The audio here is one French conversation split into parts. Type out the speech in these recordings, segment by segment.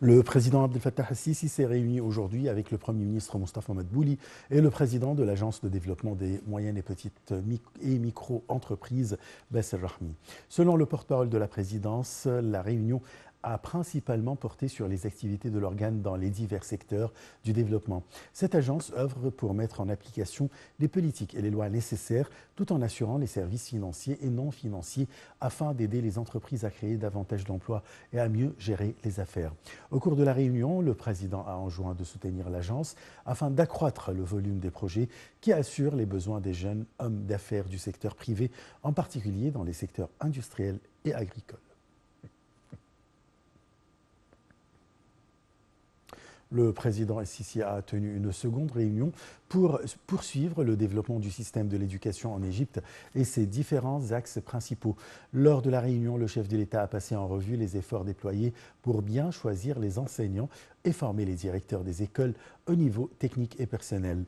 Le président Abdel Fattah al-Sisi s'est réuni aujourd'hui avec le Premier ministre Moustapha Madbouli et le président de l'Agence de développement des moyennes et petites et micro-entreprises, Basser Rahmi. Selon le porte-parole de la présidence, la réunion a principalement porté sur les activités de l'organe dans les divers secteurs du développement. Cette agence œuvre pour mettre en application les politiques et les lois nécessaires tout en assurant les services financiers et non financiers afin d'aider les entreprises à créer davantage d'emplois et à mieux gérer les affaires. Au cours de la réunion, le président a enjoint de soutenir l'agence afin d'accroître le volume des projets qui assurent les besoins des jeunes hommes d'affaires du secteur privé, en particulier dans les secteurs industriels et agricoles. Le président El-Sisi a tenu une seconde réunion pour poursuivre le développement du système de l'éducation en Égypte et ses différents axes principaux. Lors de la réunion, le chef de l'État a passé en revue les efforts déployés pour bien choisir les enseignants et former les directeurs des écoles au niveau technique et personnel.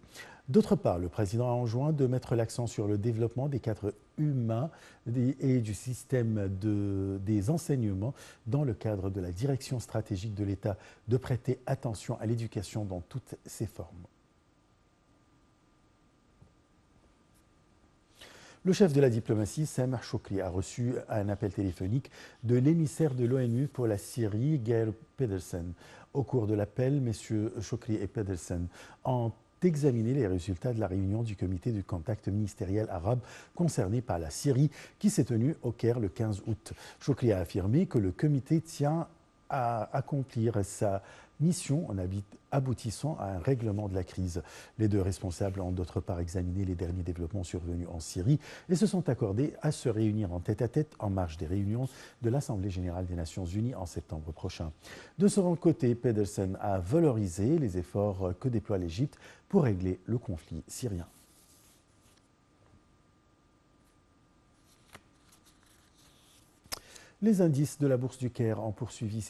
D'autre part, le président a enjoint de mettre l'accent sur le développement des cadres humains et du système des enseignements dans le cadre de la direction stratégique de l'État, de prêter attention à l'éducation dans toutes ses formes. Le chef de la diplomatie, Sameh Shoukry, a reçu un appel téléphonique de l'émissaire de l'ONU pour la Syrie, Geir Pedersen. Au cours de l'appel, M. Shoukry et Pedersen ont examiner les résultats de la réunion du comité de contact ministériel arabe concerné par la Syrie qui s'est tenue au Caire le 15 août. Shoukry a affirmé que le comité tient à accomplir sa mission en aboutissant à un règlement de la crise. Les deux responsables ont d'autre part examiné les derniers développements survenus en Syrie et se sont accordés à se réunir en tête-à-tête en marge des réunions de l'Assemblée générale des Nations unies en septembre prochain. De son côté, Pedersen a valorisé les efforts que déploie l'Égypte pour régler le conflit syrien. Les indices de la Bourse du Caire ont poursuivi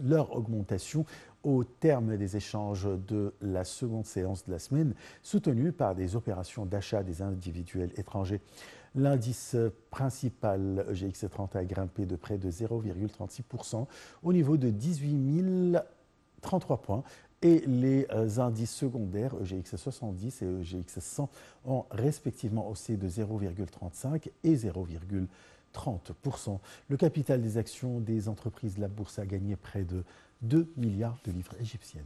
leur augmentation au terme des échanges de la seconde séance de la semaine, soutenus par des opérations d'achat des individuels étrangers. L'indice principal EGX30 a grimpé de près de 0,36% au niveau de 18 033 points. Et les indices secondaires EGX70 et EGX100 ont respectivement haussé de 0,35 et 0,30%. Le capital des actions des entreprises de la bourse a gagné près de 2 milliards de livres égyptiennes.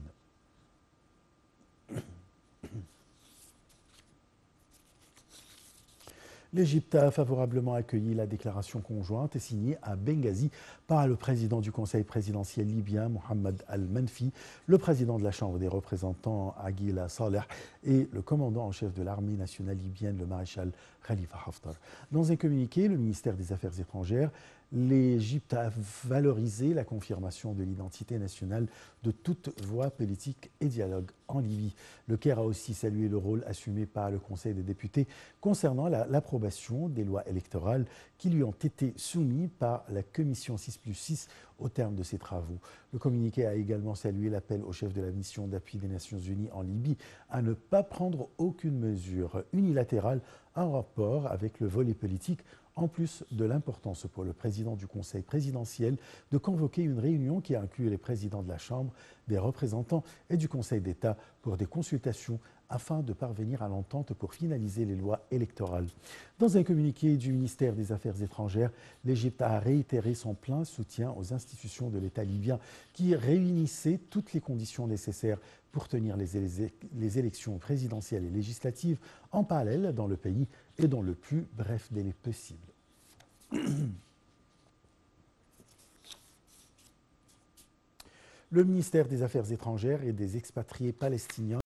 L'Égypte a favorablement accueilli la déclaration conjointe signée à Benghazi par le président du Conseil présidentiel libyen, Mohamed Al-Manfi, le président de la Chambre des représentants, Aguila Saleh, et le commandant en chef de l'armée nationale libyenne, le maréchal Khalifa Haftar. Dans un communiqué, le ministère des Affaires étrangères, l'Égypte a valorisé la confirmation de l'identité nationale de toute voie politique et dialogue en Libye. Le Caire a aussi salué le rôle assumé par le Conseil des députés concernant l'approbation des lois électorales qui lui ont été soumises par la Commission 6+6 au terme de ses travaux. Le communiqué a également salué l'appel au chef de la mission d'appui des Nations Unies en Libye à ne pas prendre aucune mesure unilatérale en rapport avec le volet politique, en plus de l'importance pour le président du Conseil présidentiel de convoquer une réunion qui inclut les présidents de la Chambre, des représentants et du Conseil d'État pour des consultations afin de parvenir à l'entente pour finaliser les lois électorales. Dans un communiqué du ministère des Affaires étrangères, l'Égypte a réitéré son plein soutien aux institutions de l'État libyen qui réunissaient toutes les conditions nécessaires pour tenir les élections présidentielles et législatives en parallèle dans le pays et dans le plus bref délai possible. Le ministère des Affaires étrangères et des expatriés palestiniens